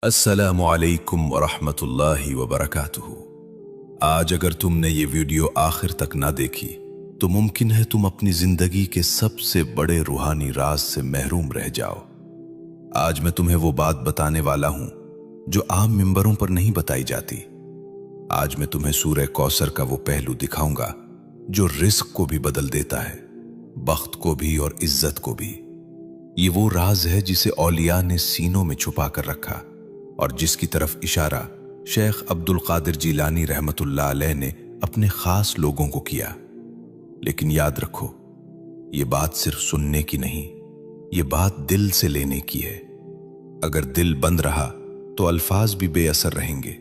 अस्सलामु अलैकुम वरहमतुल्लाहि वबरकातुहू। आज अगर तुमने ये वीडियो आखिर तक ना देखी तो मुमकिन है तुम अपनी जिंदगी के सबसे बड़े रूहानी राज से महरूम रह जाओ। आज मैं तुम्हें वो बात बताने वाला हूं जो आम मिंबरों पर नहीं बताई जाती। आज मैं तुम्हें सूरह कौसर का वो पहलू दिखाऊंगा जो रिस्क को भी बदल देता है, बख्त को भी और इज्जत को भी। ये वो राज है जिसे औलिया ने सीनों में छुपा कर रखा और जिसकी तरफ इशारा शेख अब्दुल कादिर जीलानी रहमतुल्लाह अलैह ने अपने खास लोगों को किया। लेकिन याद रखो, ये बात सिर्फ सुनने की नहीं, ये बात दिल से लेने की है। अगर दिल बंद रहा तो अल्फाज भी बेअसर रहेंगे,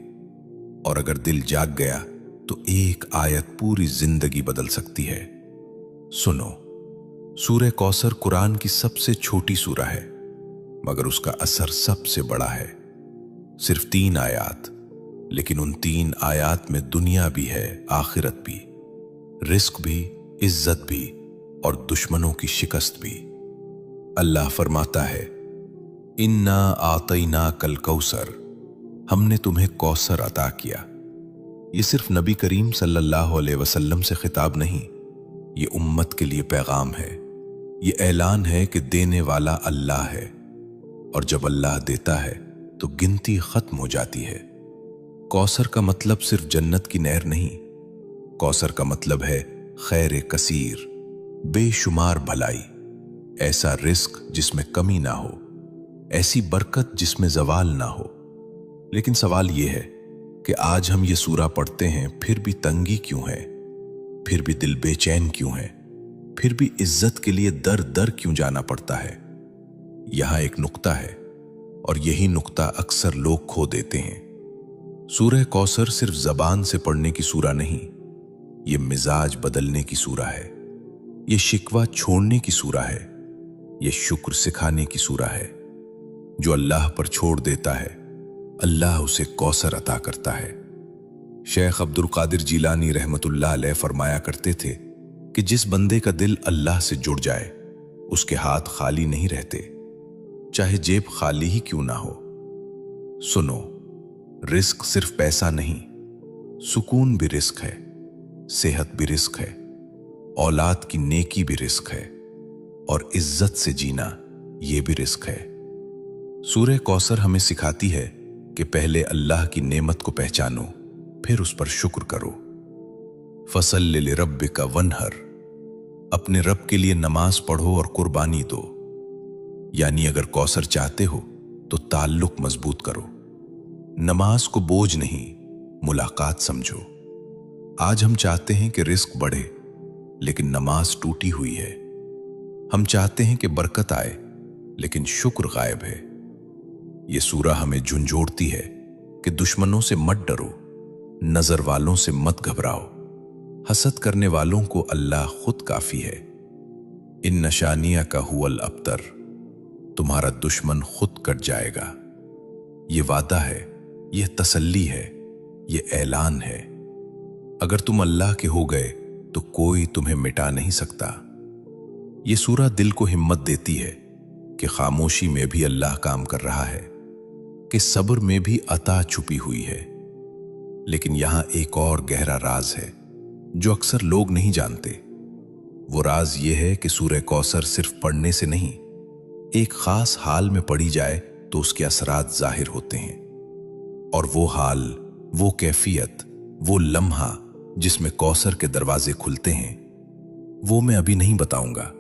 और अगर दिल जाग गया तो एक आयत पूरी जिंदगी बदल सकती है। सुनो, सूरह कौसर कुरान की सबसे छोटी सूरा है, मगर उसका असर सबसे बड़ा है। सिर्फ 3 आयात, लेकिन उन 3 आयात में दुनिया भी है, आखिरत भी, रिस्क भी, इज्जत भी और दुश्मनों की शिकस्त भी। अल्लाह फरमाता है, इन्ना आतैना कल कौसर, हमने तुम्हें कौसर अता किया। ये सिर्फ नबी करीम सल्लल्लाहु अलैहि वसल्लम से खिताब नहीं, ये उम्मत के लिए पैगाम है। ये ऐलान है कि देने वाला अल्लाह है, और जब अल्लाह देता है तो गिनती खत्म हो जाती है। कौसर का मतलब सिर्फ जन्नत की नहर नहीं, कौसर का मतलब है खैर कसीर, बेशुमार भलाई, ऐसा रिस्क जिसमें कमी ना हो, ऐसी बरकत जिसमें जवाल ना हो। लेकिन सवाल यह है कि आज हम ये सूरा पढ़ते हैं, फिर भी तंगी क्यों है, फिर भी दिल बेचैन क्यों है, फिर भी इज्जत के लिए दर दर क्यों जाना पड़ता है। यहां एक नुक्ता है, और यही नुक्ता अक्सर लोग खो देते हैं। सूरह कौसर सिर्फ जबान से पढ़ने की सूरा नहीं, ये मिजाज बदलने की सूरा है, ये शिकवा छोड़ने की सूरा है, ये शुक्र सिखाने की सूरा है। जो अल्लाह पर छोड़ देता है, अल्लाह उसे कौसर अता करता है। शेख अब्दुल कादिर जीलानी रहमतुल्लाह अलैह फरमाया करते थे कि जिस बंदे का दिल अल्लाह से जुड़ जाए, उसके हाथ खाली नहीं रहते, चाहे जेब खाली ही क्यों ना हो। सुनो, रिस्क सिर्फ पैसा नहीं, सुकून भी रिस्क है, सेहत भी रिस्क है, औलाद की नेकी भी रिस्क है, और इज्जत से जीना ये भी रिस्क है। सूरह कौसर हमें सिखाती है कि पहले अल्लाह की नेमत को पहचानो, फिर उस पर शुक्र करो। फसल्लि लिरब्बिका वन्हर, अपने रब के लिए नमाज पढ़ो और कुर्बानी दो। यानी अगर कौसर चाहते हो तो ताल्लुक मजबूत करो, नमाज को बोझ नहीं, मुलाकात समझो। आज हम चाहते हैं कि रिस्क बढ़े, लेकिन नमाज टूटी हुई है। हम चाहते हैं कि बरकत आए, लेकिन शुक्र गायब है। यह सूरा हमें झुंझोड़ती है कि दुश्मनों से मत डरो, नजर वालों से मत घबराओ, हसद करने वालों को अल्लाह खुद काफी है। इन नशानिया का हुवल अब्तर, तुम्हारा दुश्मन खुद कट जाएगा। ये वादा है, ये तसल्ली है, ये ऐलान है। अगर तुम अल्लाह के हो गए तो कोई तुम्हें मिटा नहीं सकता। ये सूरा दिल को हिम्मत देती है कि खामोशी में भी अल्लाह काम कर रहा है, कि सब्र में भी अता छुपी हुई है। लेकिन यहां एक और गहरा राज है जो अक्सर लोग नहीं जानते। वो राज ये है कि सूरह कौसर सिर्फ पढ़ने से नहीं, एक खास हाल में पढ़ी जाए तो उसके असरात जाहिर होते हैं। और वो हाल, वो कैफियत, वो लम्हा जिसमें कौसर के दरवाजे खुलते हैं, वो मैं अभी नहीं बताऊंगा,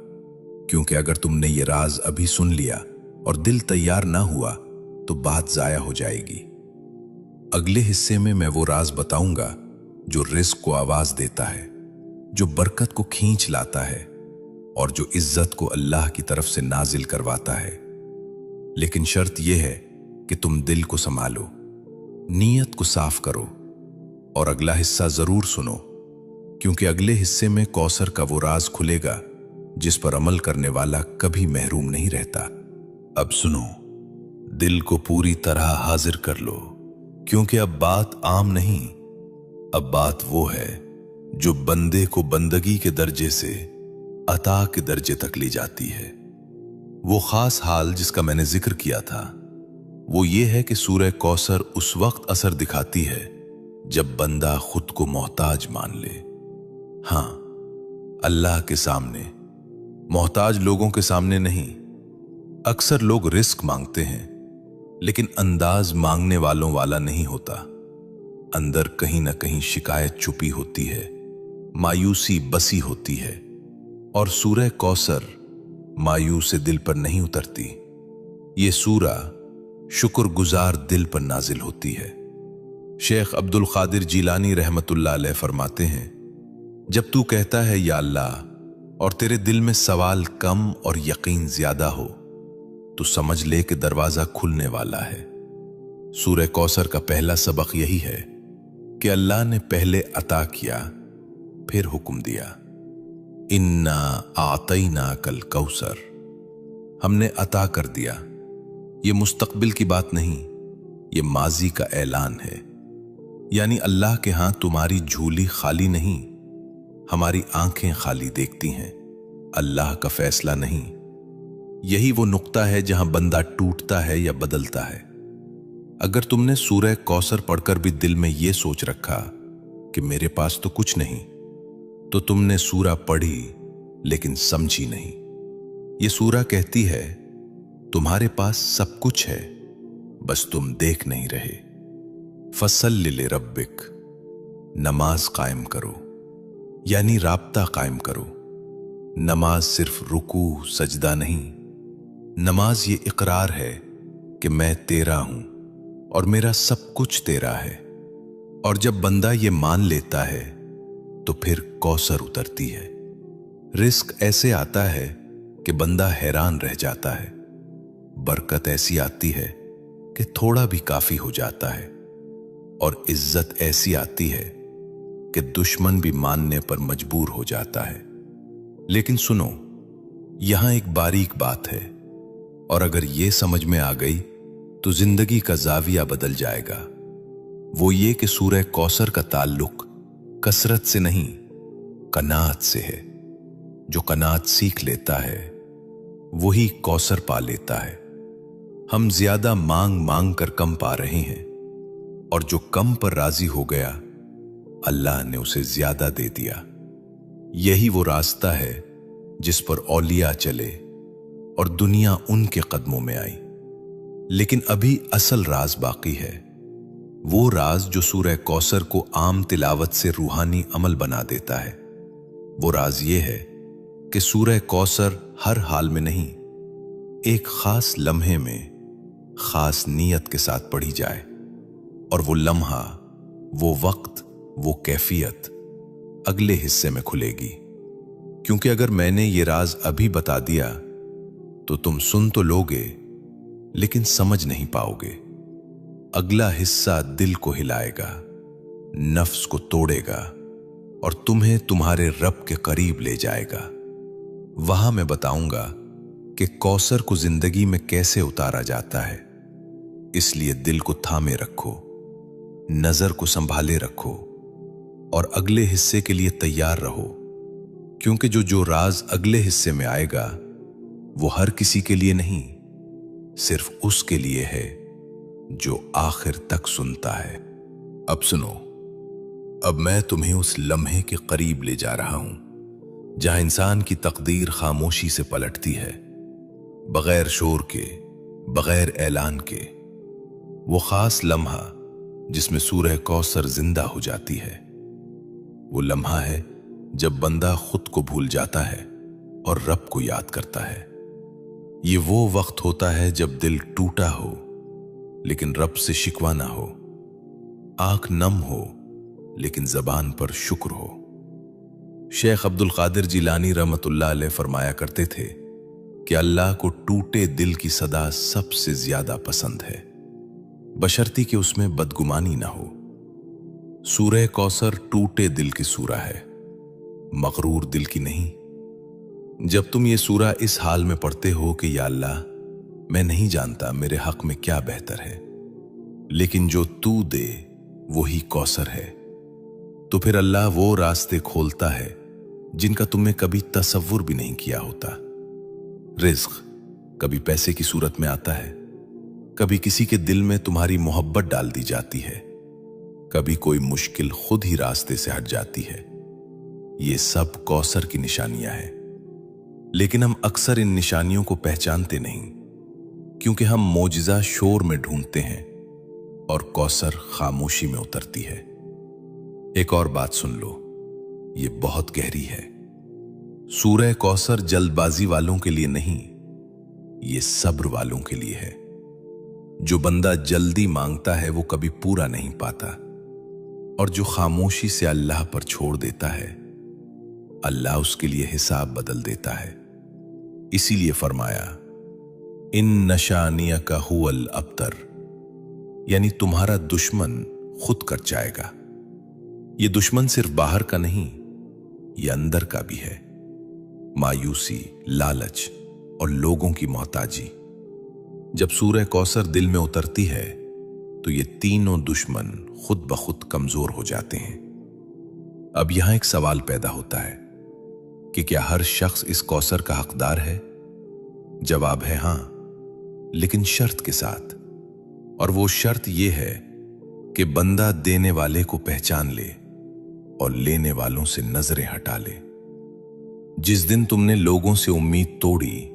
क्योंकि अगर तुमने ये राज अभी सुन लिया और दिल तैयार ना हुआ तो बात जाया हो जाएगी। अगले हिस्से में मैं वो राज बताऊंगा जो रिस्क को आवाज देता है, जो बरकत को खींच लाता है, और जो इज्जत को अल्लाह की तरफ से नाजिल करवाता है। लेकिन शर्त यह है कि तुम दिल को संभालो, नीयत को साफ करो, और अगला हिस्सा जरूर सुनो, क्योंकि अगले हिस्से में कौसर का वो राज खुलेगा जिस पर अमल करने वाला कभी महरूम नहीं रहता। अब सुनो, दिल को पूरी तरह हाजिर कर लो, क्योंकि अब बात आम नहीं, अब बात वो है जो बंदे को बंदगी के दर्जे से अता के दर्जे तक ले जाती है। वो खास हाल जिसका मैंने जिक्र किया था, वो ये है कि सूरह कौसर उस वक्त असर दिखाती है जब बंदा खुद को मोहताज मान ले। हाँ, अल्लाह के सामने, मोहताज लोगों के सामने नहीं। अक्सर लोग रिस्क मांगते हैं, लेकिन अंदाज मांगने वालों वाला नहीं होता। अंदर कहीं ना कहीं शिकायत छुपी होती है, मायूसी बसी होती है, और सूरह कौसर मायूस दिल पर नहीं उतरती। ये सूरा शुक्रगुजार दिल पर नाजिल होती है। शेख अब्दुल कादिर जिलानी रहमतुल्लाह अलैह फरमाते हैं, जब तू कहता है या अल्लाह और तेरे दिल में सवाल कम और यकीन ज्यादा हो, तो समझ ले कि दरवाजा खुलने वाला है। सूरह कौसर का पहला सबक यही है कि अल्लाह ने पहले अता किया, फिर हुक्म दिया, इन्ना आतैना कल कौसर, हमने अता कर दिया। ये मुस्तकबिल की बात नहीं, ये माजी का ऐलान है। यानी अल्लाह के हां तुम्हारी झूली खाली नहीं, हमारी आंखें खाली देखती हैं, अल्लाह का फैसला नहीं। यही वो नुक्ता है जहां बंदा टूटता है या बदलता है। अगर तुमने सूरह कौसर पढ़कर भी दिल में यह सोच रखा कि मेरे पास तो कुछ नहीं, तो तुमने सूरा पढ़ी लेकिन समझी नहीं। ये सूरा कहती है तुम्हारे पास सब कुछ है, बस तुम देख नहीं रहे। फसल्लि लिरब्बिक, नमाज कायम करो, यानी राब्ता कायम करो। नमाज सिर्फ रुकू सजदा नहीं, नमाज ये इकरार है कि मैं तेरा हूं और मेरा सब कुछ तेरा है। और जब बंदा ये मान लेता है तो फिर कौसर उतरती है। रिस्क ऐसे आता है कि बंदा हैरान रह जाता है। बरकत ऐसी आती है कि थोड़ा भी काफी हो जाता है। और इज्जत ऐसी आती है कि दुश्मन भी मानने पर मजबूर हो जाता है। लेकिन सुनो, यहां एक बारीक बात है, और अगर ये समझ में आ गई तो जिंदगी का जाविया बदल जाएगा। वो ये कि सूरह कौसर का ताल्लुक कसरत से नहीं, कनात से है। जो कनात सीख लेता है वही कौसर पा लेता है। हम ज्यादा मांग मांग कर कम पा रहे हैं, और जो कम पर राजी हो गया, अल्लाह ने उसे ज्यादा दे दिया। यही वो रास्ता है जिस पर औलिया चले और दुनिया उनके कदमों में आई। लेकिन अभी असल राज बाकी है। वो राज जो सूरह कौसर को आम तिलावत से रूहानी अमल बना देता है। वो राज ये है कि सूरह कौसर हर हाल में नहीं, एक खास लम्हे में खास नीयत के साथ पढ़ी जाए। और वो लम्हा, वो वक्त, वो कैफियत अगले हिस्से में खुलेगी। क्योंकि अगर मैंने ये राज अभी बता दिया तो तुम सुन तो लोगे लेकिन समझ नहीं पाओगे। अगला हिस्सा दिल को हिलाएगा, नफ्स को तोड़ेगा और तुम्हें तुम्हारे रब के करीब ले जाएगा। वहां मैं बताऊंगा कि कौसर को जिंदगी में कैसे उतारा जाता है। इसलिए दिल को थामे रखो, नजर को संभाले रखो और अगले हिस्से के लिए तैयार रहो। क्योंकि जो राज अगले हिस्से में आएगा वो हर किसी के लिए नहीं, सिर्फ उसके लिए है जो आखिर तक सुनता है। अब सुनो, अब मैं तुम्हें उस लम्हे के करीब ले जा रहा हूं जहां इंसान की तकदीर खामोशी से पलटती है, बगैर शोर के, बगैर ऐलान के। वो खास लम्हा जिसमें सूरह कौसर जिंदा हो जाती है। वो लम्हा है जब बंदा खुद को भूल जाता है और रब को याद करता है। ये वो वक्त होता है जब दिल टूटा हो लेकिन रब से शिकवा ना हो, आंख नम हो लेकिन जबान पर शुक्र हो। शेख अब्दुल कादिर जिलानी रहमतुल्लाह अलैह फरमाया करते थे कि अल्लाह को टूटे दिल की सदा सबसे ज्यादा पसंद है, बशर्ती कि उसमें बदगुमानी ना हो। सूरह कौसर टूटे दिल की सूरा है, मगरूर दिल की नहीं। जब तुम ये सूरा इस हाल में पढ़ते हो कि या अल्लाह, मैं नहीं जानता मेरे हक में क्या बेहतर है, लेकिन जो तू दे वही कौसर है, तो फिर अल्लाह वो रास्ते खोलता है जिनका तुमने कभी तसव्वुर भी नहीं किया होता। रिज़्क कभी पैसे की सूरत में आता है, कभी किसी के दिल में तुम्हारी मोहब्बत डाल दी जाती है, कभी कोई मुश्किल खुद ही रास्ते से हट जाती है। ये सब कौसर की निशानियां हैं, लेकिन हम अक्सर इन निशानियों को पहचानते नहीं, क्योंकि हम मोजिज़ा शोर में ढूंढते हैं और कौसर खामोशी में उतरती है। एक और बात सुन लो, ये बहुत गहरी है। सूरह कौसर जल्दबाजी वालों के लिए नहीं, ये सब्र वालों के लिए है। जो बंदा जल्दी मांगता है वो कभी पूरा नहीं पाता, और जो खामोशी से अल्लाह पर छोड़ देता है, अल्लाह उसके लिए हिसाब बदल देता है। इसीलिए फरमाया, इन नशानिया का हुवल अब्तर, यानी तुम्हारा दुश्मन खुद कर जाएगा। ये दुश्मन सिर्फ बाहर का नहीं, ये अंदर का भी है। मायूसी, लालच और लोगों की मोहताजी। जब सूरह कौसर दिल में उतरती है तो ये तीनों दुश्मन खुद ब खुद कमजोर हो जाते हैं। अब यहां एक सवाल पैदा होता है कि क्या हर शख्स इस कौसर का हकदार है? जवाब है हां, लेकिन शर्त के साथ। और वो शर्त ये है कि बंदा देने वाले को पहचान ले और लेने वालों से नजरें हटा ले। जिस दिन तुमने लोगों से उम्मीद तोड़ी,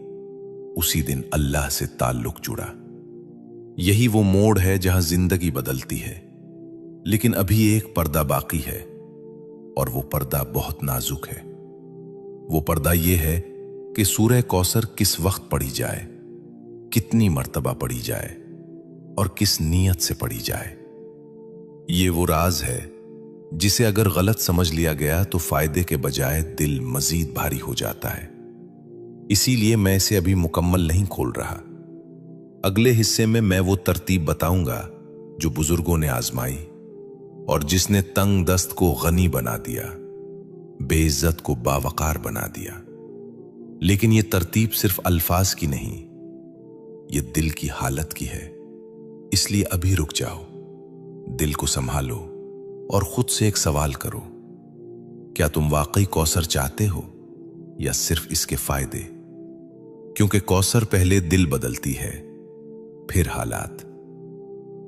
उसी दिन अल्लाह से ताल्लुक जुड़ा। यही वो मोड़ है जहां जिंदगी बदलती है। लेकिन अभी एक पर्दा बाकी है, और वो पर्दा बहुत नाजुक है। वो पर्दा ये है कि सूरह कौसर किस वक्त पढ़ी जाए, कितनी मर्तबा पढ़ी जाए और किस नीयत से पढ़ी जाए। ये वो राज है जिसे अगर गलत समझ लिया गया तो फायदे के बजाय दिल मजीद भारी हो जाता है। इसीलिए मैं इसे अभी मुकम्मल नहीं खोल रहा। अगले हिस्से में मैं वो तरतीब बताऊंगा जो बुजुर्गों ने आजमाई और जिसने तंग दस्त को गनी बना दिया, बेइज्जत को बावकार बना दिया। लेकिन ये तरतीब सिर्फ अल्फाज की नहीं, ये दिल की हालत की है। इसलिए अभी रुक जाओ, दिल को संभालो और खुद से एक सवाल करो, क्या तुम वाकई कौसर चाहते हो या सिर्फ इसके फायदे? क्योंकि कौसर पहले दिल बदलती है, फिर हालात।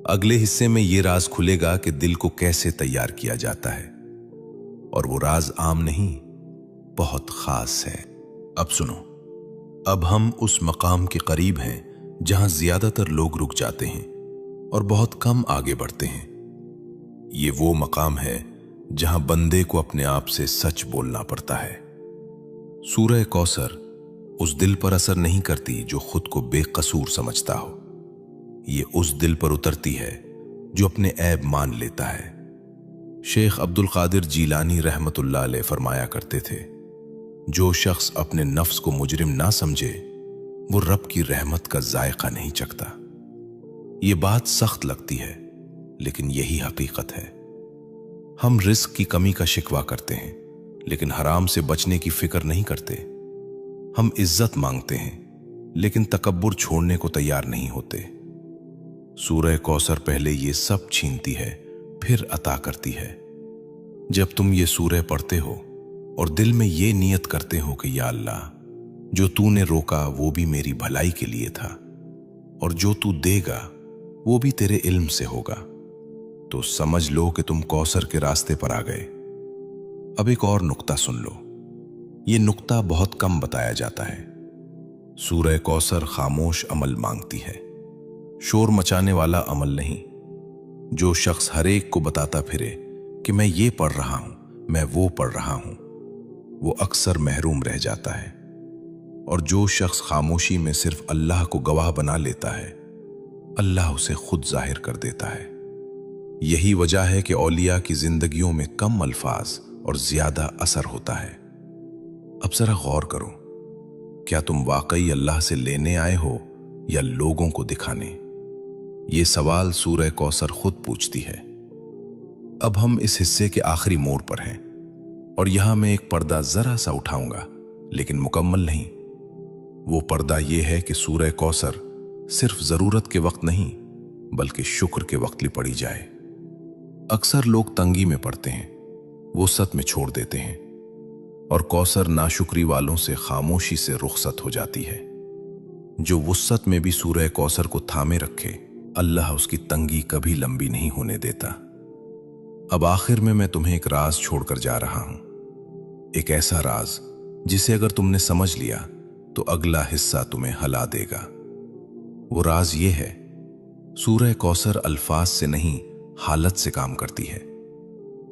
अगले हिस्से में यह राज खुलेगा कि दिल को कैसे तैयार किया जाता है, और वो राज आम नहीं, बहुत खास है। अब सुनो, अब हम उस मकाम के करीब हैं जहां ज्यादातर लोग रुक जाते हैं और बहुत कम आगे बढ़ते हैं। ये वो मकाम है जहां बंदे को अपने आप से सच बोलना पड़ता है। सूरह कौसर उस दिल पर असर नहीं करती जो खुद को बेकसूर समझता हो। ये उस दिल पर उतरती है जो अपने ऐब मान लेता है। शेख अब्दुल कादिर जीलानी रहमतुल्लाह अलैह फरमाया करते थे, जो शख्स अपने नफ्स को मुजरिम ना समझे, वो रब की रहमत का जायका नहीं चखता। ये बात सख्त लगती है, लेकिन यही हकीकत है। हम रिस्क की कमी का शिकवा करते हैं, लेकिन हराम से बचने की फिक्र नहीं करते। हम इज्जत मांगते हैं, लेकिन तकब्बुर छोड़ने को तैयार नहीं होते। सूरह कौसर पहले ये सब छीनती है, फिर अता करती है। जब तुम ये सूरह पढ़ते हो और दिल में ये नियत करते हो कि या अल्लाह, जो तूने रोका वो भी मेरी भलाई के लिए था, और जो तू देगा वो भी तेरे इल्म से होगा, तो समझ लो कि तुम कौसर के रास्ते पर आ गए। अब एक और नुक्ता सुन लो, ये नुक्ता बहुत कम बताया जाता है। सूरह कौसर खामोश अमल मांगती है, शोर मचाने वाला अमल नहीं। जो शख्स हर एक को बताता फिरे कि मैं ये पढ़ रहा हूं, मैं वो पढ़ रहा हूं, वो अक्सर महरूम रह जाता है। और जो शख्स खामोशी में सिर्फ अल्लाह को गवाह बना लेता है, अल्लाह उसे खुद जाहिर कर देता है। यही वजह है कि औलिया की जिंदगियों में कम अल्फाज और ज्यादा असर होता है। अब जरा गौर करो, क्या तुम वाकई अल्लाह से लेने आए हो या लोगों को दिखाने? ये सवाल सूरह कौसर खुद पूछती है। अब हम इस हिस्से के आखिरी मोड़ पर हैं, और यहां मैं एक पर्दा जरा सा उठाऊंगा, लेकिन मुकम्मल नहीं। वो पर्दा यह है कि सूरह कौसर सिर्फ जरूरत के वक्त नहीं, बल्कि शुक्र के वक्त भी पढ़ी जाए। अक्सर लोग तंगी में पड़ते हैं, वो सत में छोड़ देते हैं, और कौसर नाशुक्री वालों से खामोशी से रुखसत हो जाती है। जो वुस्सत में भी सूरह कौसर को थामे रखे, अल्लाह उसकी तंगी कभी लंबी नहीं होने देता। अब आखिर में मैं तुम्हें एक राज छोड़कर जा रहा हूं, एक ऐसा राज जिसे अगर तुमने समझ लिया तो अगला हिस्सा तुम्हें हिला देगा। वो राज ये है, सूरह कौसर अल्फाज से नहीं हालत से काम करती है।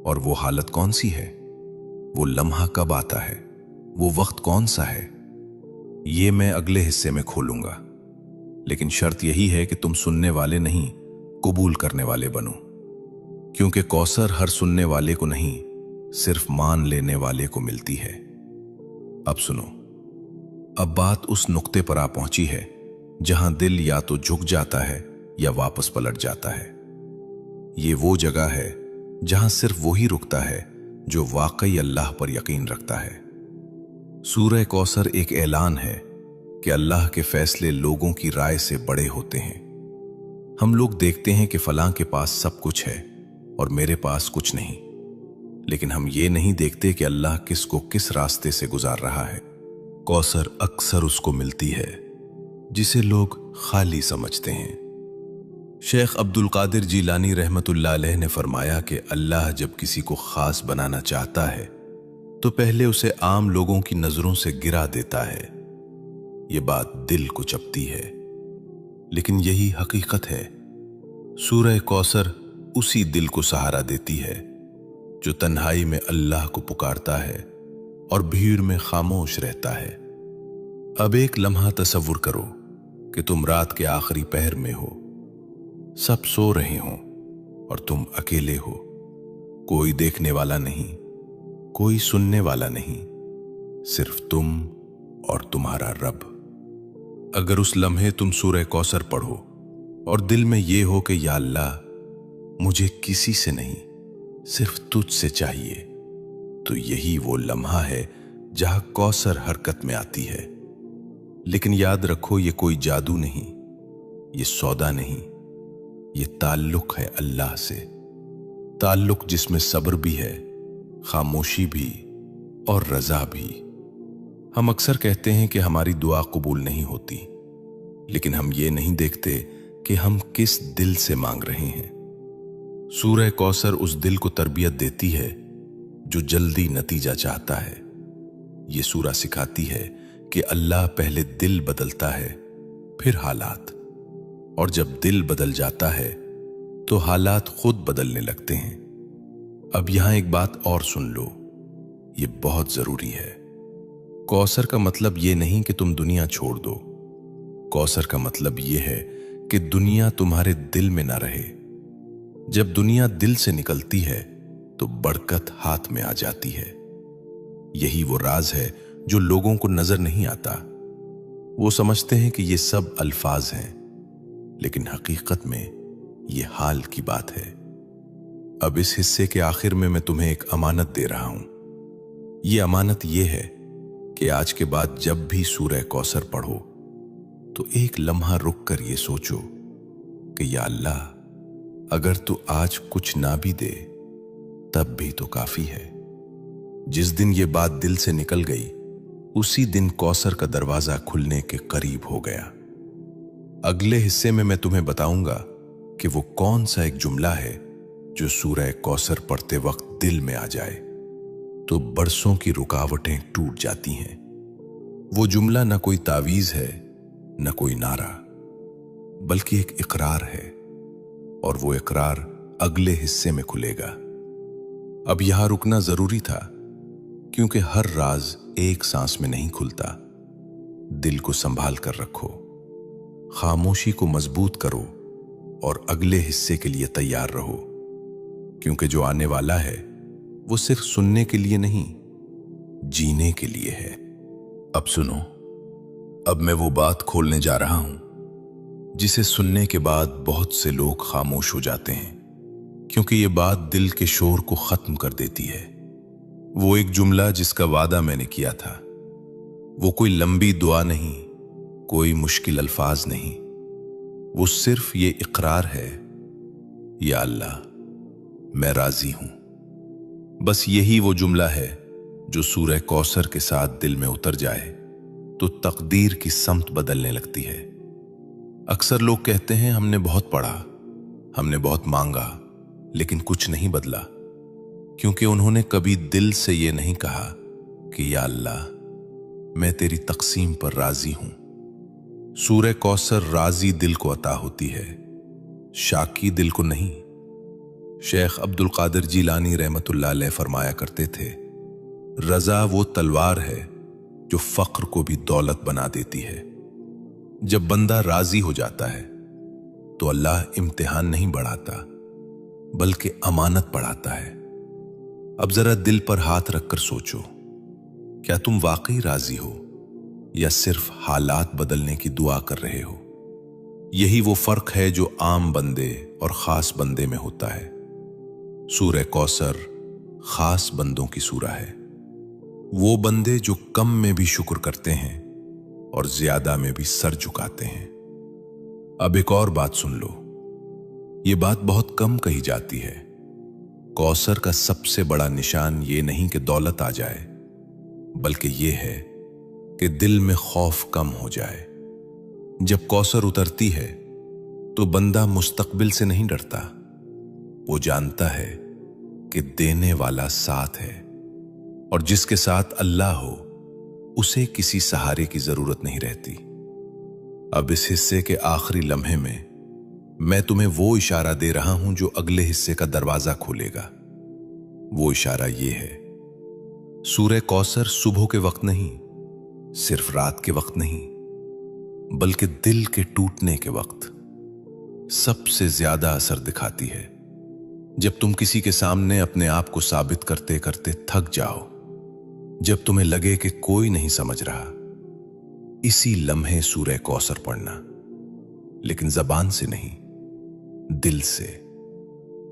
और वो हालत कौन सी है, वो लम्हा कब आता है, वो वक्त कौन सा है, ये मैं अगले हिस्से में खोलूंगा। लेकिन शर्त यही है कि तुम सुनने वाले नहीं, कबूल करने वाले बनो, क्योंकि कौसर हर सुनने वाले को नहीं, सिर्फ मान लेने वाले को मिलती है। अब सुनो, अब बात उस नुक्ते पर आ पहुंची है जहां दिल या तो झुक जाता है या वापस पलट जाता है। ये वो जगह है जहां सिर्फ वही रुकता है जो वाकई अल्लाह पर यकीन रखता है। सूरह कौसर एक ऐलान है कि अल्लाह के फैसले लोगों की राय से बड़े होते हैं। हम लोग देखते हैं कि फलां के पास सब कुछ है और मेरे पास कुछ नहीं, लेकिन हम ये नहीं देखते कि अल्लाह किसको किस रास्ते से गुजार रहा है। कौसर अक्सर उसको मिलती है जिसे लोग खाली समझते हैं। शेख अब्दुल कादिर जीलानी रहमतुल्लाह अलैह ने फरमाया कि अल्लाह जब किसी को खास बनाना चाहता है तो पहले उसे आम लोगों की नजरों से गिरा देता है। ये बात दिल को चपती है, लेकिन यही हकीकत है। सूरह कौसर उसी दिल को सहारा देती है जो तन्हाई में अल्लाह को पुकारता है और भीड़ में खामोश रहता है। अब एक लम्हा तसव्वुर करो कि तुम रात के आखिरी पहर में हो, सब सो रहे हो और तुम अकेले हो। कोई देखने वाला नहीं, कोई सुनने वाला नहीं, सिर्फ तुम और तुम्हारा रब। अगर उस लम्हे तुम सूरह कौसर पढ़ो और दिल में ये हो कि या अल्लाह, मुझे किसी से नहीं, सिर्फ तुझ से चाहिए, तो यही वो लम्हा है जहां कौसर हरकत में आती है। लेकिन याद रखो, ये कोई जादू नहीं, ये सौदा नहीं, ये ताल्लुक है अल्लाह से। ताल्लुक जिसमें सब्र भी है, खामोशी भी और रजा भी। हम अक्सर कहते हैं कि हमारी दुआ कबूल नहीं होती, लेकिन हम ये नहीं देखते कि हम किस दिल से मांग रहे हैं। सूरह कौसर उस दिल को तरबियत देती है जो जल्दी नतीजा चाहता है। ये सूरा सिखाती है कि अल्लाह पहले दिल बदलता है, फिर हालात, और जब दिल बदल जाता है तो हालात खुद बदलने लगते हैं। अब यहां एक बात और सुन लो, ये बहुत जरूरी है। कौसर का मतलब ये नहीं कि तुम दुनिया छोड़ दो। कौसर का मतलब ये है कि दुनिया तुम्हारे दिल में ना रहे। जब दुनिया दिल से निकलती है तो बरकत हाथ में आ जाती है। यही वो राज है जो लोगों को नजर नहीं आता। वो समझते हैं कि ये सब अल्फाज हैं, लेकिन हकीकत में ये हाल की बात है। अब इस हिस्से के आखिर में मैं तुम्हें एक अमानत दे रहा हूं। ये अमानत ये है कि आज के बाद जब भी सूरह कौसर पढ़ो तो एक लम्हा रुक कर ये सोचो कि या अल्लाह, अगर तू आज कुछ ना भी दे तब भी तो काफी है। जिस दिन ये बात दिल से निकल गई, उसी दिन कौसर का दरवाजा खुलने के करीब हो गया। अगले हिस्से में मैं तुम्हें बताऊंगा कि वो कौन सा एक जुमला है जो सूरह कौसर पढ़ते वक्त दिल में आ जाए तो बरसों की रुकावटें टूट जाती हैं। वो जुमला न कोई तावीज है, न कोई नारा, बल्कि एक इकरार है, और वो इकरार अगले हिस्से में खुलेगा। अब यहां रुकना जरूरी था, क्योंकि हर राज एक सांस में नहीं खुलता। दिल को संभाल कर रखो, खामोशी को मजबूत करो और अगले हिस्से के लिए तैयार रहो, क्योंकि जो आने वाला है वो सिर्फ सुनने के लिए नहीं, जीने के लिए है। अब सुनो, अब मैं वो बात खोलने जा रहा हूं जिसे सुनने के बाद बहुत से लोग खामोश हो जाते हैं, क्योंकि ये बात दिल के शोर को खत्म कर देती है। वो एक जुमला जिसका वादा मैंने किया था। वो कोई लंबी दुआ नहीं, कोई मुश्किल अल्फाज नहीं, वो सिर्फ ये इकरार है, या अल्लाह, मैं राजी हूं। बस यही वो जुमला है जो सूरह कौसर के साथ दिल में उतर जाए तो तकदीर की समत बदलने लगती है। अक्सर लोग कहते हैं हमने बहुत पढ़ा, हमने बहुत मांगा, लेकिन कुछ नहीं बदला, क्योंकि उन्होंने कभी दिल से ये नहीं कहा कि या अल्लाह, मैं तेरी तकसीम पर राजी हूं। सूरह कौसर राजी दिल को अता होती है, शाकी दिल को नहीं। शेख अब्दुल कादिर जीलानी रहमतुल्लाह अलैह फरमाया करते थे, रजा वो तलवार है जो फक्र को भी दौलत बना देती है। जब बंदा राजी हो जाता है तो अल्लाह इम्तिहान नहीं बढ़ाता, बल्कि अमानत बढ़ाता है। अब जरा दिल पर हाथ रखकर सोचो, क्या तुम वाकई राजी हो या सिर्फ हालात बदलने की दुआ कर रहे हो? यही वो फर्क है जो आम बंदे और खास बंदे में होता है। सूरह कौसर खास बंदों की सूरह है। वो बंदे जो कम में भी शुक्र करते हैं और ज्यादा में भी सर झुकाते हैं। अब एक और बात सुन लो, ये बात बहुत कम कही जाती है। कौसर का सबसे बड़ा निशान ये नहीं कि दौलत आ जाए, बल्कि ये है कि दिल में खौफ कम हो जाए। जब कौसर उतरती है तो बंदा मुस्तकबिल से नहीं डरता, वो जानता है कि देने वाला साथ है, और जिसके साथ अल्लाह हो उसे किसी सहारे की जरूरत नहीं रहती। अब इस हिस्से के आखिरी लम्हे में मैं तुम्हें वो इशारा दे रहा हूं जो अगले हिस्से का दरवाजा खोलेगा। वो इशारा ये है, सूरह कौसर सुबह के वक्त नहीं, सिर्फ रात के वक्त नहीं, बल्कि दिल के टूटने के वक्त सबसे ज्यादा असर दिखाती है। जब तुम किसी के सामने अपने आप को साबित करते करते थक जाओ, जब तुम्हें लगे कि कोई नहीं समझ रहा, इसी लम्हे सूरह कौसर पढ़ना, लेकिन जबान से नहीं, दिल से।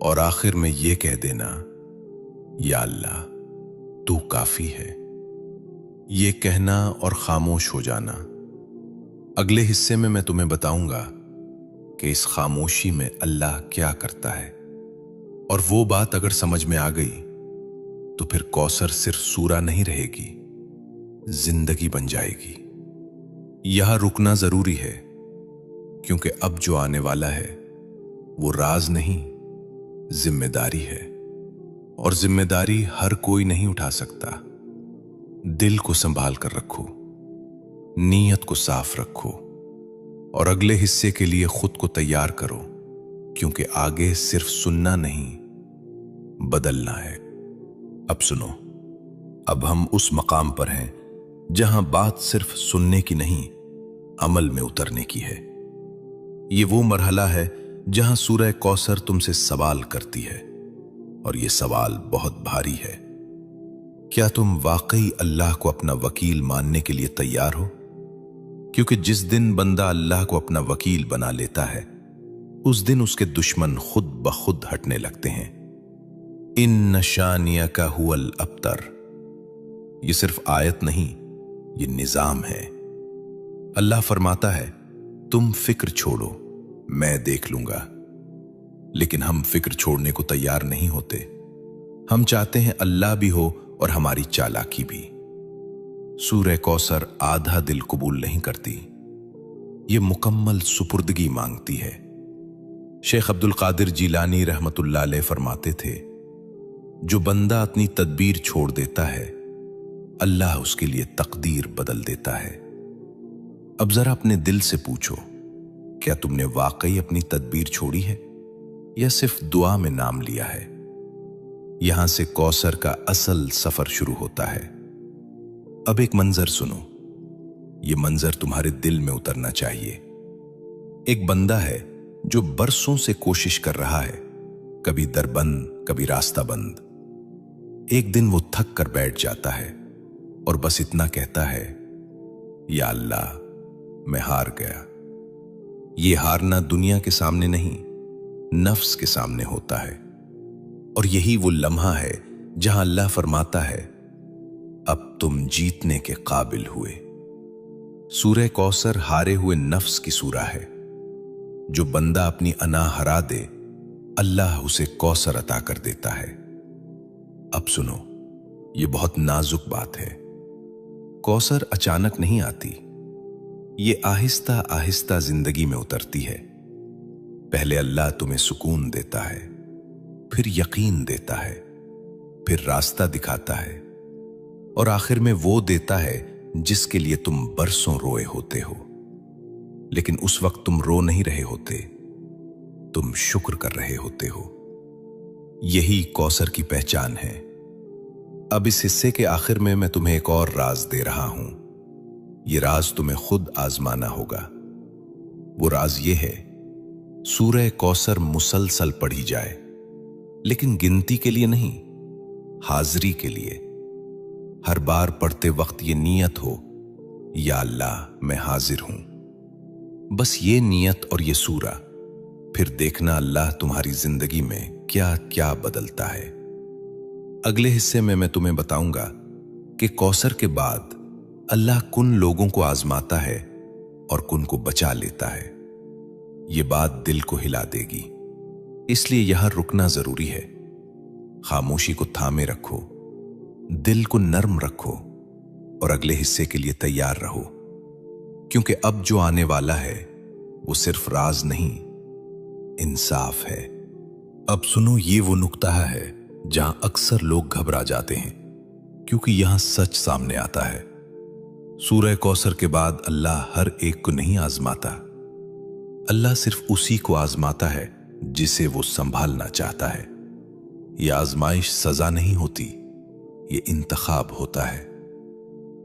और आखिर में यह कह देना, या अल्लाह तू काफी है। ये कहना और खामोश हो जाना। अगले हिस्से में मैं तुम्हें बताऊंगा कि इस खामोशी में अल्लाह क्या करता है, और वो बात अगर समझ में आ गई तो फिर कौसर सिर्फ सूरा नहीं रहेगी, जिंदगी बन जाएगी। यहां रुकना जरूरी है, क्योंकि अब जो आने वाला है वो राज नहीं, जिम्मेदारी है, और जिम्मेदारी हर कोई नहीं उठा सकता। दिल को संभाल कर रखो, नीयत को साफ रखो, और अगले हिस्से के लिए खुद को तैयार करो, क्योंकि आगे सिर्फ सुनना नहीं, बदलना है। अब सुनो, अब हम उस मकाम पर हैं जहां बात सिर्फ सुनने की नहीं, अमल में उतरने की है। ये वो मरहला है जहां सूरह कौसर तुमसे सवाल करती है, और ये सवाल बहुत भारी है। क्या तुम वाकई अल्लाह को अपना वकील मानने के लिए तैयार हो? क्योंकि जिस दिन बंदा अल्लाह को अपना वकील बना लेता है, उस दिन उसके दुश्मन खुद ब खुद हटने लगते हैं। इन शानिया का हुवल अबतर, ये सिर्फ आयत नहीं, ये निजाम है। अल्लाह फरमाता है, तुम फिक्र छोड़ो, मैं देख लूंगा। लेकिन हम फिक्र छोड़ने को तैयार नहीं होते। हम चाहते हैं अल्लाह भी हो और हमारी चालाकी भी। सूरह कौसर आधा दिल कबूल नहीं करती, ये मुकम्मल सुपुर्दगी मांगती है। शेख अब्दुल कादिर जीलानी रहमतुल्लाह अलैह फरमाते थे, जो बंदा अपनी तदबीर छोड़ देता है, अल्लाह उसके लिए तकदीर बदल देता है। अब जरा अपने दिल से पूछो, क्या तुमने वाकई अपनी तदबीर छोड़ी है या सिर्फ दुआ में नाम लिया है? यहां से कौसर का असल सफर शुरू होता है। अब एक मंजर सुनो, ये मंजर तुम्हारे दिल में उतरना चाहिए। एक बंदा है जो बरसों से कोशिश कर रहा है, कभी दर बंद, कभी रास्ता बंद। एक दिन वो थक कर बैठ जाता है और बस इतना कहता है, या अल्लाह मैं हार गया। ये हारना दुनिया के सामने नहीं, नफ्स के सामने होता है। और यही वो लम्हा है जहां अल्लाह फरमाता है, अब तुम जीतने के काबिल हुए। सूरह कौसर हारे हुए नफ्स की सूरह है। जो बंदा अपनी अना हरा दे, अल्लाह उसे कौसर अता कर देता है। अब सुनो, ये बहुत नाजुक बात है। कौसर अचानक नहीं आती, ये आहिस्ता आहिस्ता जिंदगी में उतरती है। पहले अल्लाह तुम्हें सुकून देता है, फिर यकीन देता है, फिर रास्ता दिखाता है और आखिर में वो देता है जिसके लिए तुम बरसों रोए होते हो। लेकिन उस वक्त तुम रो नहीं रहे होते, तुम शुक्र कर रहे होते हो। यही कौसर की पहचान है। अब इस हिस्से के आखिर में मैं तुम्हें एक और राज दे रहा हूं। यह राज तुम्हें खुद आजमाना होगा। वो राज ये है, सूरह कौसर मुसलसल पढ़ी जाए, लेकिन गिनती के लिए नहीं, हाजिरी के लिए। हर बार पढ़ते वक्त ये नियत हो, या अल्लाह मैं हाजिर हूं। बस ये नियत और ये सूरा, फिर देखना अल्लाह तुम्हारी जिंदगी में क्या क्या बदलता है। अगले हिस्से में मैं तुम्हें बताऊंगा कि कौसर के बाद अल्लाह कुन लोगों को आजमाता है और कुन को बचा लेता है। ये बात दिल को हिला देगी, इसलिए यहां रुकना जरूरी है। खामोशी को थामे रखो, दिल को नर्म रखो और अगले हिस्से के लिए तैयार रहो, क्योंकि अब जो आने वाला है वो सिर्फ राज नहीं, इंसाफ है। अब सुनो, ये वो नुक्ता है जहां अक्सर लोग घबरा जाते हैं, क्योंकि यहां सच सामने आता है। सूरह कौसर के बाद अल्लाह हर एक को नहीं आजमाता। अल्लाह सिर्फ उसी को आजमाता है जिसे वो संभालना चाहता है। यह आजमाइश सजा नहीं होती, ये इंतखाब होता है।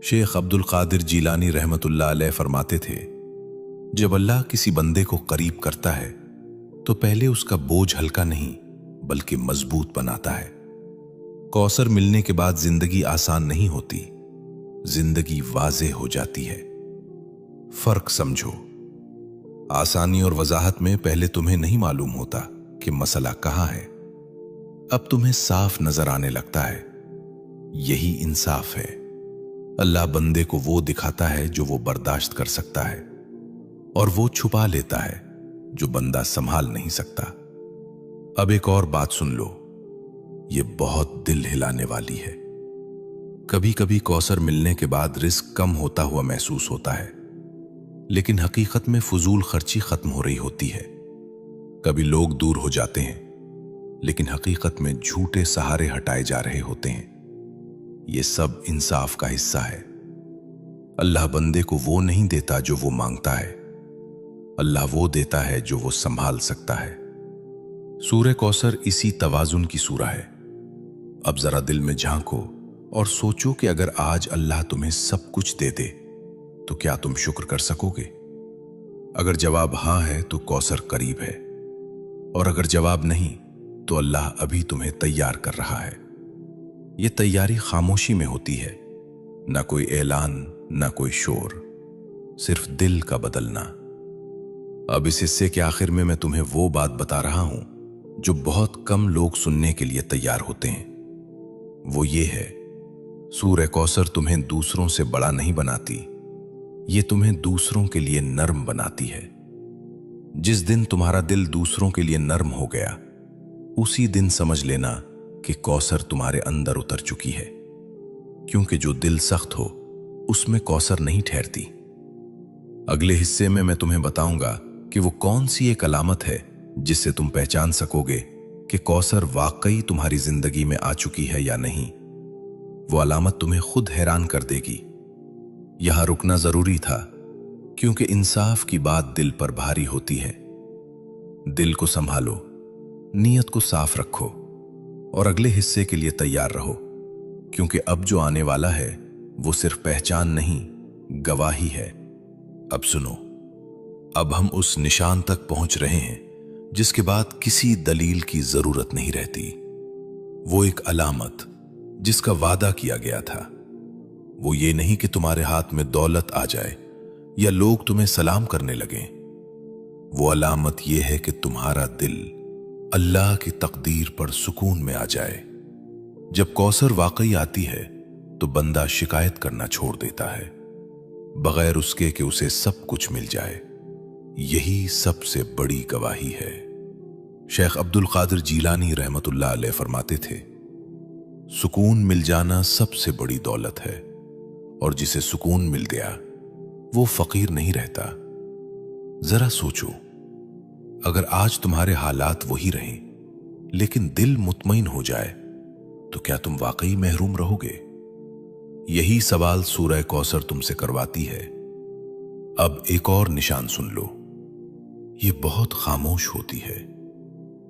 शेख अब्दुल कादिर जीलानी रहमतुल्लाह अलैह फरमाते थे, जब अल्लाह किसी बंदे को करीब करता है तो पहले उसका बोझ हल्का नहीं बल्कि मजबूत बनाता है। कौसर मिलने के बाद जिंदगी आसान नहीं होती, जिंदगी वाज़ेह हो जाती है। फर्क समझो, आसानी और वजाहत में पहले तुम्हें नहीं मालूम होता कि मसला कहां है, अब तुम्हें साफ नजर आने लगता है। यही इंसाफ है। अल्लाह बंदे को वो दिखाता है जो वो बर्दाश्त कर सकता है, और वो छुपा लेता है जो बंदा संभाल नहीं सकता। अब एक और बात सुन लो, ये बहुत दिल हिलाने वाली है। कभी कभी कौसर मिलने के बाद रिस्क कम होता हुआ महसूस होता है, लेकिन हकीकत में फजूल खर्ची खत्म हो रही होती है। कभी लोग दूर हो जाते हैं, लेकिन हकीकत में झूठे सहारे हटाए जा रहे होते हैं। ये सब इंसाफ का हिस्सा है। अल्लाह बंदे को वो नहीं देता जो वो मांगता है, अल्लाह वो देता है जो वो संभाल सकता है। सूरह कौसर इसी तवाजुन की सूरा है। अब जरा दिल में झांको और सोचो कि अगर आज अल्लाह तुम्हें सब कुछ दे दे तो क्या तुम शुक्र कर सकोगे? अगर जवाब हां है तो कौसर करीब है, और अगर जवाब नहीं तो अल्लाह अभी तुम्हें तैयार कर रहा है। यह तैयारी खामोशी में होती है, ना कोई ऐलान, ना कोई शोर, सिर्फ दिल का बदलना। अब इस हिस्से के आखिर में मैं तुम्हें वो बात बता रहा हूं जो बहुत कम लोग सुनने के लिए तैयार होते हैं। वो ये है, सूरह कौसर तुम्हें दूसरों से बड़ा नहीं बनाती, ये तुम्हें दूसरों के लिए नर्म बनाती है। जिस दिन तुम्हारा दिल दूसरों के लिए नर्म हो गया, उसी दिन समझ लेना कि कौसर तुम्हारे अंदर उतर चुकी है, क्योंकि जो दिल सख्त हो उसमें कौसर नहीं ठहरती। अगले हिस्से में मैं तुम्हें बताऊंगा कि वो कौन सी एक अलामत है जिससे तुम पहचान सकोगे कि कौसर वाकई तुम्हारी जिंदगी में आ चुकी है या नहीं। वो अलामत तुम्हें खुद हैरान कर देगी। यहां रुकना जरूरी था, क्योंकि इंसाफ की बात दिल पर भारी होती है। दिल को संभालो, नीयत को साफ रखो और अगले हिस्से के लिए तैयार रहो, क्योंकि अब जो आने वाला है वो सिर्फ पहचान नहीं, गवाही है। अब सुनो, अब हम उस निशान तक पहुंच रहे हैं जिसके बाद किसी दलील की जरूरत नहीं रहती। वो एक अलामत जिसका वादा किया गया था। वो ये नहीं कि तुम्हारे हाथ में दौलत आ जाए या लोग तुम्हें सलाम करने लगें। वो अलामत ये है कि तुम्हारा दिल अल्लाह की तकदीर पर सुकून में आ जाए। जब कौसर वाकई आती है तो बंदा शिकायत करना छोड़ देता है, बगैर उसके कि उसे सब कुछ मिल जाए। यही सबसे बड़ी गवाही है। शेख अब्दुल कादिर जीलानी रहमतुल्लाह अलैह फरमाते थे, सुकून मिल जाना सबसे बड़ी दौलत है। और जिसे सुकून मिल गया वो फकीर नहीं रहता। जरा सोचो, अगर आज तुम्हारे हालात वही रहें लेकिन दिल मुतमईन हो जाए तो क्या तुम वाकई महरूम रहोगे? यही सवाल सूरह कौसर तुमसे करवाती है। अब एक और निशान सुन लो, ये बहुत खामोश होती है।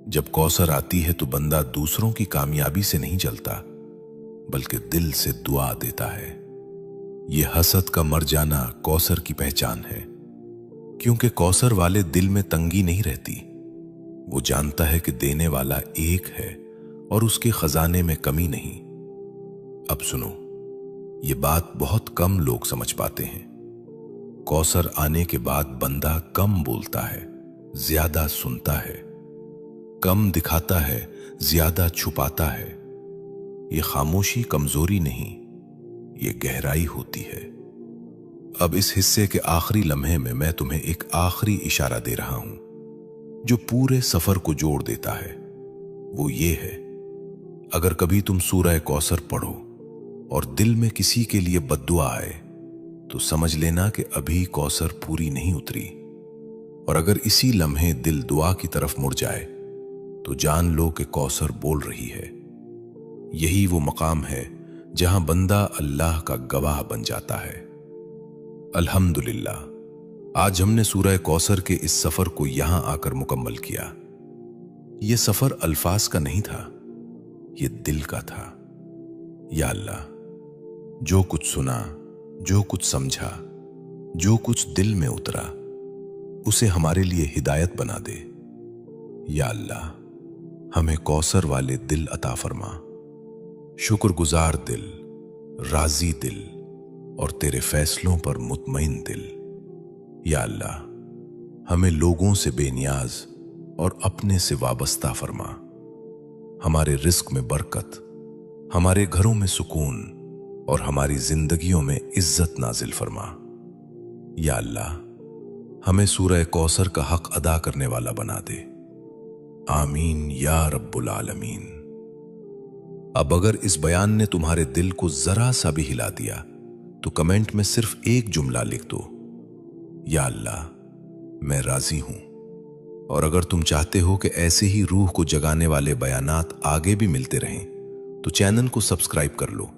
जब कौसर आती है तो बंदा दूसरों की कामयाबी से नहीं जलता बल्कि दिल से दुआ देता है। ये हसद का मर जाना कौसर की पहचान है, क्योंकि कौसर वाले दिल में तंगी नहीं रहती। वो जानता है कि देने वाला एक है और उसके खजाने में कमी नहीं। अब सुनो, ये बात बहुत कम लोग समझ पाते हैं। कौसर आने के बाद बंदा कम बोलता है, ज्यादा सुनता है, कम दिखाता है, ज्यादा छुपाता है। ये खामोशी कमजोरी नहीं, ये गहराई होती है। अब इस हिस्से के आखिरी लम्हे में मैं तुम्हें एक आखिरी इशारा दे रहा हूं जो पूरे सफर को जोड़ देता है। वो ये है, अगर कभी तुम सूरह कौसर पढ़ो और दिल में किसी के लिए बद्दुआ आए तो समझ लेना कि अभी कौसर पूरी नहीं उतरी। और अगर इसी लम्हे दिल दुआ की तरफ मुड़ जाए तो जान लो कि कौसर बोल रही है। यही वो मकाम है जहां बंदा अल्लाह का गवाह बन जाता है। अल्हम्दुलिल्लाह, आज हमने सूरह कौसर के इस सफर को यहां आकर मुकम्मल किया। यह सफर अल्फाज का नहीं था, यह दिल का था। या अल्लाह, जो कुछ सुना, जो कुछ समझा, जो कुछ दिल में उतरा, उसे हमारे लिए हिदायत बना दे। या अल्लाह, हमें कौसर वाले दिल अता फरमा, शुक्रगुजार दिल, राजी दिल और तेरे फैसलों पर मुतमईन दिल। या अल्लाह, हमें लोगों से बेनियाज और अपने से वाबस्ता फरमा। हमारे रिस्क में बरकत, हमारे घरों में सुकून और हमारी जिंदगियों में इज्जत नाजिल फरमा। या अल्लाह, हमें सूरह कौसर का हक अदा करने वाला बना दे। आमीन या रब्बुल आलमीन। अब अगर इस बयान ने तुम्हारे दिल को जरा सा भी हिला दिया तो कमेंट में सिर्फ एक जुमला लिख दो, या अल्लाह, मैं राजी हूं। और अगर तुम चाहते हो कि ऐसे ही रूह को जगाने वाले बयानात आगे भी मिलते रहें तो चैनल को सब्सक्राइब कर लो,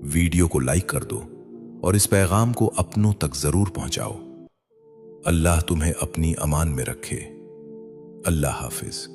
वीडियो को लाइक कर दो और इस पैगाम को अपनों तक जरूर पहुंचाओ। अल्लाह तुम्हें अपनी अमान में रखे। अल्लाह हाफिज।